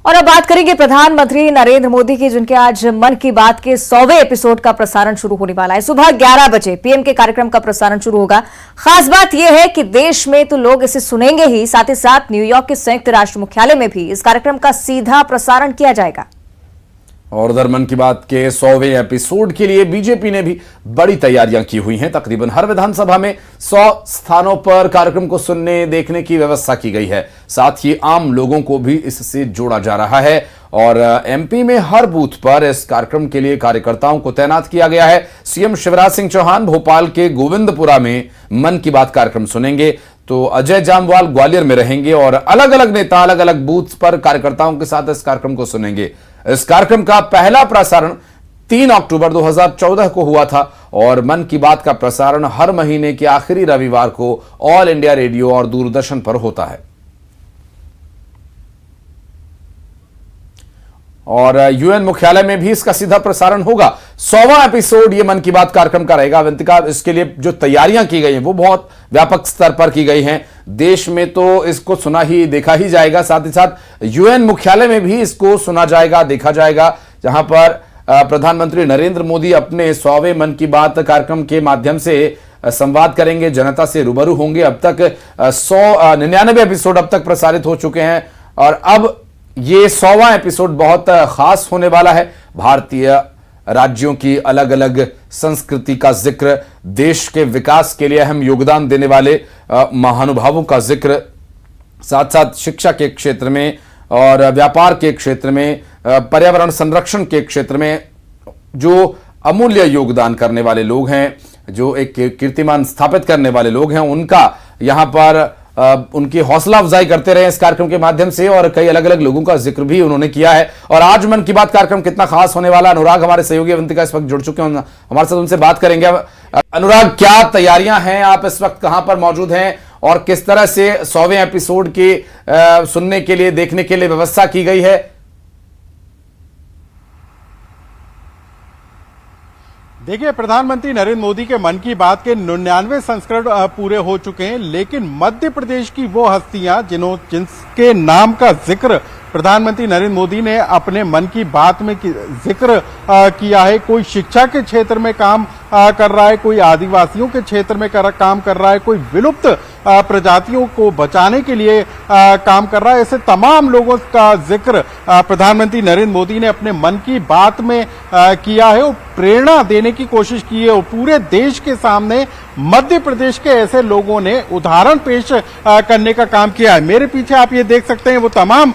और अब बात करेंगे प्रधानमंत्री नरेंद्र मोदी की, जिनके आज मन की बात के 100वें एपिसोड का प्रसारण शुरू होने वाला है। सुबह 11 बजे पीएम के कार्यक्रम का प्रसारण शुरू होगा। खास बात यह है कि देश में तो लोग इसे सुनेंगे ही, साथ ही साथ न्यूयॉर्क के संयुक्त राष्ट्र मुख्यालय में भी इस कार्यक्रम का सीधा प्रसारण किया जाएगा। और उधर मन की बात के 100वें एपिसोड के लिए बीजेपी ने भी बड़ी तैयारियां की हुई हैं। तकरीबन हर विधानसभा में 100 स्थानों पर कार्यक्रम को सुनने देखने की व्यवस्था की गई है। साथ ही आम लोगों को भी इससे जोड़ा जा रहा है और एमपी में हर बूथ पर इस कार्यक्रम के लिए कार्यकर्ताओं को तैनात किया गया है। सीएम शिवराज सिंह चौहान भोपाल के गोविंदपुरा में मन की बात कार्यक्रम सुनेंगे, तो अजय जामवाल ग्वालियर में रहेंगे और अलग अलग नेता अलग अलग बूथ पर कार्यकर्ताओं के साथ इस कार्यक्रम को सुनेंगे। इस कार्यक्रम का पहला प्रसारण 3 अक्टूबर 2014 को हुआ था और मन की बात का प्रसारण हर महीने के आखिरी रविवार को ऑल इंडिया रेडियो और दूरदर्शन पर होता है। और यूएन मुख्यालय में भी इसका सीधा प्रसारण होगा। 100वां एपिसोड ये मन की बात कार्यक्रम का रहेगा। अवंतिका, इसके लिए जो तैयारियां की गई हैं वो बहुत व्यापक स्तर पर की गई हैं। देश में तो इसको सुना ही देखा ही जाएगा, साथ ही साथ यूएन मुख्यालय में भी इसको सुना जाएगा, देखा जाएगा, जहां पर प्रधानमंत्री नरेंद्र मोदी अपने 100वें मन की बात कार्यक्रम के माध्यम से संवाद करेंगे, जनता से रूबरू होंगे। अब तक 199 एपिसोड अब तक प्रसारित हो चुके हैं और अब ये 100वां एपिसोड बहुत खास होने वाला है। भारतीय राज्यों की अलग अलग संस्कृति का जिक्र, देश के विकास के लिए अहम योगदान देने वाले महानुभावों का जिक्र, साथ साथ शिक्षा के क्षेत्र में और व्यापार के क्षेत्र में, पर्यावरण संरक्षण के क्षेत्र में जो अमूल्य योगदान करने वाले लोग हैं, जो एक कीर्तिमान स्थापित करने वाले लोग हैं, उनका यहां पर उनकी हौसला अफजाई करते रहे इस कार्यक्रम के माध्यम से और कई अलग अलग लोगों का जिक्र भी उन्होंने किया है। और आज मन की बात कार्यक्रम कितना खास होने वाला, अनुराग हमारे सहयोगी अवंतिका इस वक्त जुड़ चुके हैं, हमारे साथ उनसे बात करेंगे। अनुराग, क्या तैयारियां हैं, आप इस वक्त कहां पर मौजूद हैं और किस तरह से 100वें एपिसोड की सुनने के लिए, देखने के लिए व्यवस्था की गई है? देखिए, प्रधानमंत्री नरेंद्र मोदी के मन की बात के 99 संस्करण पूरे हो चुके हैं, लेकिन मध्य प्रदेश की वो हस्तियां जिनके नाम का जिक्र प्रधानमंत्री नरेंद्र मोदी ने अपने मन की बात में जिक्र किया है। कोई शिक्षा के क्षेत्र में काम कर रहा है, कोई आदिवासियों के क्षेत्र में काम कर रहा है, कोई विलुप्त प्रजातियों को बचाने के लिए काम कर रहा है। ऐसे तमाम लोगों का जिक्र प्रधानमंत्री नरेंद्र मोदी ने अपने मन की बात में किया है और प्रेरणा देने की कोशिश की है और पूरे देश के सामने मध्य प्रदेश के ऐसे लोगों ने उदाहरण पेश करने का काम किया है। मेरे पीछे आप ये देख सकते हैं, वो तमाम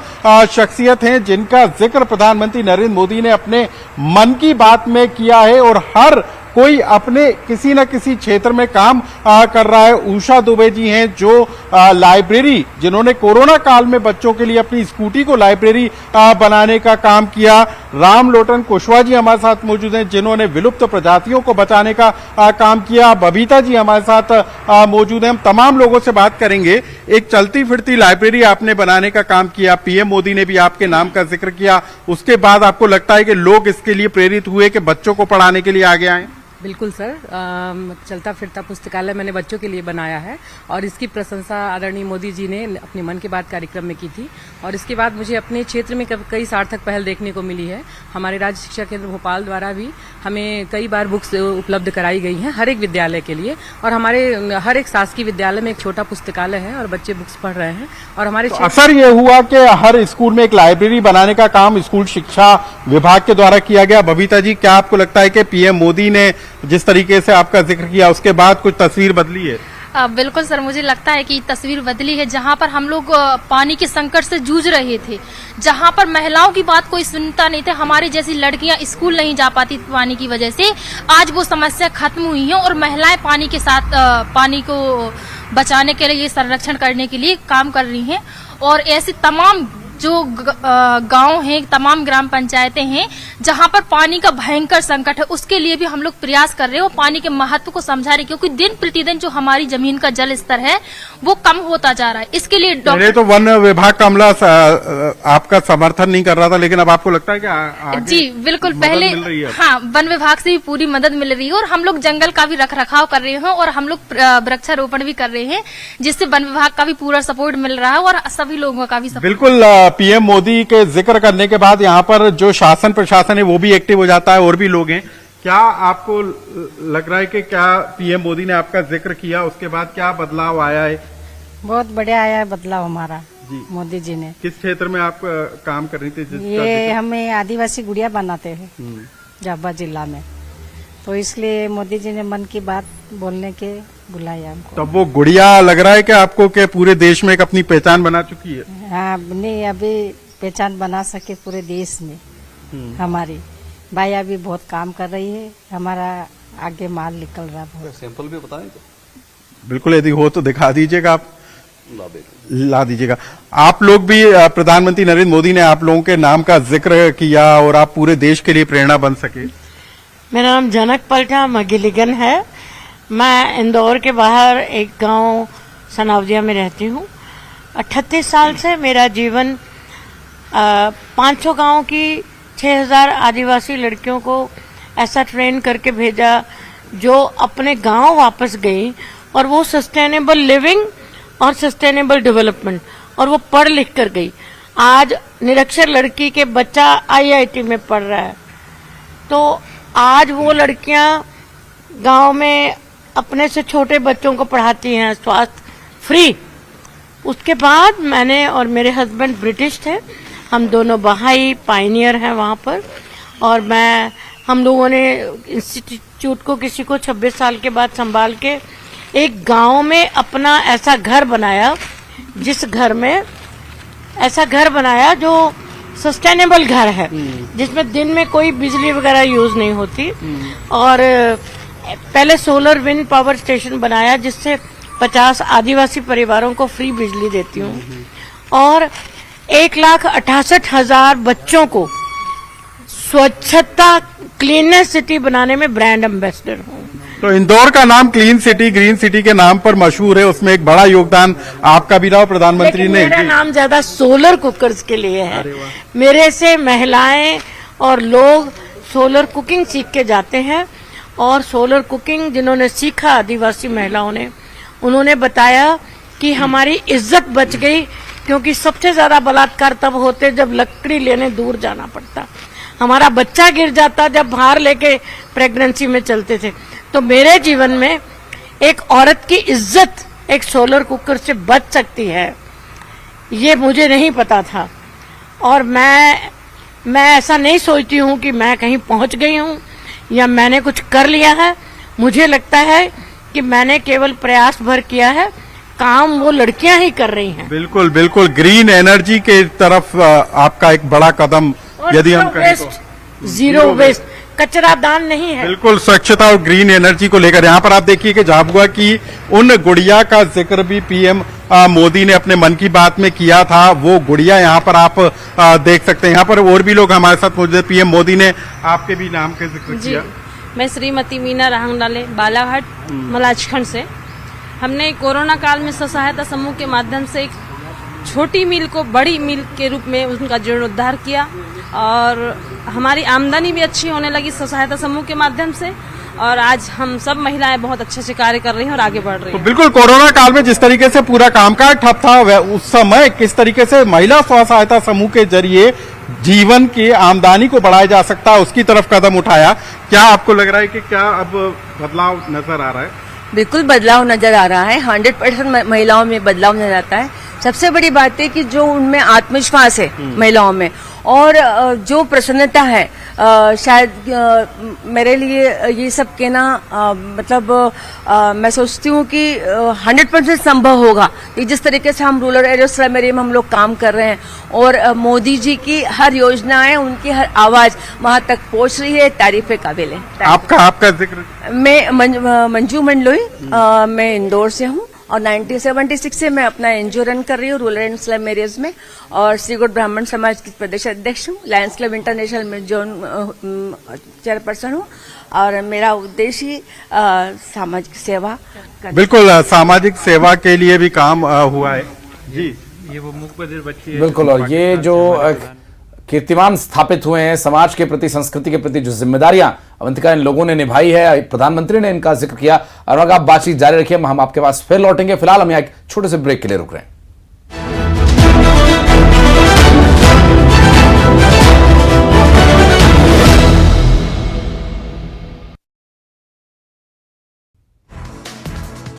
शख्सियत हैं जिनका जिक्र प्रधानमंत्री नरेंद्र मोदी ने अपने मन की बात में किया है और हर कोई अपने किसी न किसी क्षेत्र में काम कर रहा है। उषा दुबे जी हैं जो लाइब्रेरी, जिन्होंने कोरोना काल में बच्चों के लिए अपनी स्कूटी को लाइब्रेरी बनाने का काम किया। राम लोटन कुशवाहा जी हमारे साथ मौजूद हैं जिन्होंने विलुप्त प्रजातियों को बचाने का काम किया। बबीता जी हमारे साथ मौजूद हैं। हम तमाम लोगों से बात करेंगे। एक चलती फिरती लाइब्रेरी आपने बनाने का काम किया, पीएम मोदी ने भी आपके नाम का जिक्र किया। उसके बाद आपको लगता है कि लोग इसके लिए प्रेरित हुए कि बच्चों को पढ़ाने के लिए आगे आए? बिल्कुल सर, चलता फिरता पुस्तकालय मैंने बच्चों के लिए बनाया है और इसकी प्रशंसा आदरणीय मोदी जी ने अपने मन की बात कार्यक्रम में की थी और इसके बाद मुझे अपने क्षेत्र में कई सार्थक पहल देखने को मिली है। हमारे राज्य शिक्षा केंद्र भोपाल द्वारा भी हमें कई बार बुक्स उपलब्ध कराई गई हैं हर एक विद्यालय के लिए और हमारे हर एक शासकीय विद्यालय में एक छोटा पुस्तकालय है और बच्चे बुक्स पढ़ रहे हैं। और हमारे तो असर ये हुआ कि हर स्कूल में एक लाइब्रेरी बनाने का काम स्कूल शिक्षा विभाग के द्वारा किया गया। बबीता जी, क्या आपको लगता है कि पीएम मोदी ने जिस तरीके से आपका जिक्र किया उसके बाद कुछ तस्वीर बदली है? बिल्कुल सर, मुझे लगता है कि तस्वीर बदली है। जहां पर हम लोग पानी के संकट से जूझ रहे थे, जहां पर महिलाओं की बात कोई सुनता नहीं था, हमारी जैसी लड़कियां स्कूल नहीं जा पाती पानी की वजह से, आज वो समस्या खत्म हुई है और महिलाएं पानी के साथ पानी को बचाने के लिए, संरक्षण करने के लिए काम कर रही हैं। और ऐसे तमाम जो गांव हैं, तमाम ग्राम पंचायतें हैं जहां पर पानी का भयंकर संकट है, उसके लिए भी हम लोग प्रयास कर रहे हैं और पानी के महत्व को समझा रहे, क्योंकि दिन प्रतिदिन जो हमारी जमीन का जल स्तर है वो कम होता जा रहा है। इसके लिए पहले तो वन विभाग का अमला आपका समर्थन नहीं कर रहा था, लेकिन अब आपको लगता है कि आगे जी बिल्कुल, पहले हाँ, वन विभाग से भी पूरी मदद मिल रही है और हम लोग जंगल का भी रख रखाव कर रहे हैं और हम लोग वृक्षारोपण भी कर रहे हैं, जिससे वन विभाग का भी पूरा सपोर्ट मिल रहा है और सभी लोगों का भी सपोर्ट। बिल्कुल, पीएम मोदी के जिक्र करने के बाद यहाँ पर जो शासन प्रशासन है वो भी एक्टिव हो जाता है और भी लोग हैं। क्या आपको लग रहा है कि क्या पीएम मोदी ने आपका जिक्र किया उसके बाद क्या बदलाव आया है? बहुत बढ़िया आया है बदलाव हमारा जी। मोदी जी ने। किस क्षेत्र में आप काम कर रही थी? ये हमें आदिवासी गुड़िया बनाते हैं झाबुआ जिला में, तो इसलिए मोदी जी ने मन की बात बोलने के बुलाया हमको। तब वो गुड़िया लग रहा है कि आपको के पूरे देश में एक अपनी पहचान बना चुकी है? हाँ, नहीं अभी पहचान बना सके पूरे देश में। हमारी भाई अभी बहुत काम कर रही है, हमारा आगे माल निकल रहा है बहुत। सैंपल भी बताएं तो। बिल्कुल, यदि हो तो दिखा दीजिएगा, आप ला दीजिएगा। आप लोग भी प्रधानमंत्री नरेंद्र मोदी ने आप लोगों के नाम का जिक्र किया और आप पूरे देश के लिए प्रेरणा बन सके। मेरा नाम जनक पलटा मगिलिगन है। मैं इंदौर के बाहर एक गांव सनावदिया में रहती हूँ। 38 साल से मेरा जीवन 500 गांव की 6000 आदिवासी लड़कियों को ऐसा ट्रेन करके भेजा जो अपने गांव वापस गई और वो सस्टेनेबल लिविंग और सस्टेनेबल डेवलपमेंट, और वो पढ़ लिख कर गई। आज निरक्षर लड़की के बच्चा IIT में पढ़ रहा है। तो आज वो लड़कियां गांव में अपने से छोटे बच्चों को पढ़ाती हैं स्वास्थ्य फ्री। उसके बाद मैंने और मेरे हस्बैंड ब्रिटिश थे, हम दोनों बहाई पायनियर हैं वहाँ पर, और हम लोगों ने इंस्टीट्यूट को किसी को 26 साल के बाद संभाल के एक गांव में अपना ऐसा घर बनाया, जिस घर में ऐसा घर बनाया जो सस्टेनेबल घर है, जिसमें दिन में कोई बिजली वगैरह यूज नहीं होती। और पहले सोलर विंड पावर स्टेशन बनाया जिससे 50 आदिवासी परिवारों को फ्री बिजली देती हूँ, और 1,68,000 बच्चों को स्वच्छता क्लीनेस्ट सिटी बनाने में ब्रांड एम्बेसडर हूँ। तो इंदौर का नाम क्लीन सिटी, ग्रीन सिटी के नाम पर मशहूर है, उसमें एक बड़ा योगदान आपका भी रहा प्रधानमंत्री ने। मेरा नाम ज्यादा सोलर कुकर्स के लिए है। मेरे से महिलाएं और लोग सोलर कुकिंग सीख के जाते हैं, और सोलर कुकिंग जिन्होंने सीखा आदिवासी महिलाओं ने, उन्होंने बताया कि हमारी इज्जत बच गई, क्योंकि सबसे ज्यादा बलात्कार तब होते जब लकड़ी लेने दूर जाना पड़ता, हमारा बच्चा गिर जाता जब बाहर लेके प्रेगनेंसी में चलते थे। तो मेरे जीवन में एक औरत की इज्जत एक सोलर कुकर से बच सकती है, ये मुझे नहीं पता था। और मैं ऐसा नहीं सोचती हूँ कि मैं कहीं पहुंच गई हूँ या मैंने कुछ कर लिया है। मुझे लगता है कि मैंने केवल प्रयास भर किया है, काम वो लड़कियां ही कर रही हैं। बिल्कुल बिल्कुल, ग्रीन एनर्जी के तरफ आपका एक बड़ा कदम, यदि हम कहें तो जीरो वेस्ट, कचरा दान नहीं है। बिल्कुल, स्वच्छता और ग्रीन एनर्जी को लेकर यहाँ पर आप देखिए कि झाबुआ की उन गुड़िया का जिक्र भी पीएम मोदी ने अपने मन की बात में किया था। वो गुड़िया यहाँ पर आप देख सकते हैं। यहाँ पर और भी लोग हमारे साथ मौजूद हैं। पीएम मोदी ने आपके भी नाम का जिक्र किया। मैं श्रीमती मीना राहंगडाले बालाघाट मलाजखंड से। हमने कोरोना काल में स्वसहायता समूह के माध्यम से एक छोटी मिल को बड़ी मिल के रूप में उनका जीर्णोद्धार किया, और हमारी आमदनी भी अच्छी होने लगी स्वसहायता समूह के माध्यम से, और आज हम सब महिलाएं बहुत अच्छे से कार्य कर रही हैं और आगे बढ़ रही हैं। तो बिल्कुल, कोरोना काल में जिस तरीके से पूरा कामकाज ठप था, उस समय किस तरीके से महिला स्व सहायता समूह के जरिए जीवन की आमदनी को बढ़ाया जा सकता है, उसकी तरफ कदम उठाया। क्या आपको लग रहा है कि क्या अब बदलाव नजर आ रहा है? बिल्कुल बदलाव नजर आ रहा है। 100% महिलाओं में बदलाव नजर आता है। सबसे बड़ी बात है कि जो उनमें आत्मविश्वास है महिलाओं में, और जो प्रसन्नता है, शायद मेरे लिए ये सब कहना मैं सोचती हूँ कि 100% संभव होगा कि जिस तरीके से हम रूरल एरिया में हम लोग काम कर रहे हैं, और मोदी जी की हर योजनाएं, उनकी हर आवाज वहां तक पहुंच रही है, तारीफे काबिल है। आपका जिक्र? मैं मंजू मंडलोई, मैं इंदौर से हूँ, और 1976 से मैं अपना एनजीओ रन कर रही हूँ रूरल एंड स्लम एरियाज में, और श्रीगुड़ ब्राह्मण समाज की प्रदेश अध्यक्ष हूँ। लायंस क्लब इंटरनेशनल में जोन चेयरपर्सन हूँ, और मेरा उद्देश्य ही सामाजिक सेवा। बिल्कुल, सामाजिक सेवा के लिए भी काम हुआ है जी। ये वो मुख्य बच्ची है। बिल्कुल, और ये जो कीर्तिमान स्थापित हुए हैं समाज के प्रति, संस्कृति के प्रति, जो जिम्मेदारियां अवंतिका इन लोगों ने निभाई है, प्रधानमंत्री ने इनका जिक्र किया। और अगर आप बातचीत जारी रखिए, हम आपके पास फिर लौटेंगे। फिलहाल हम यहाँ एक छोटे से ब्रेक के लिए रुक रहे हैं।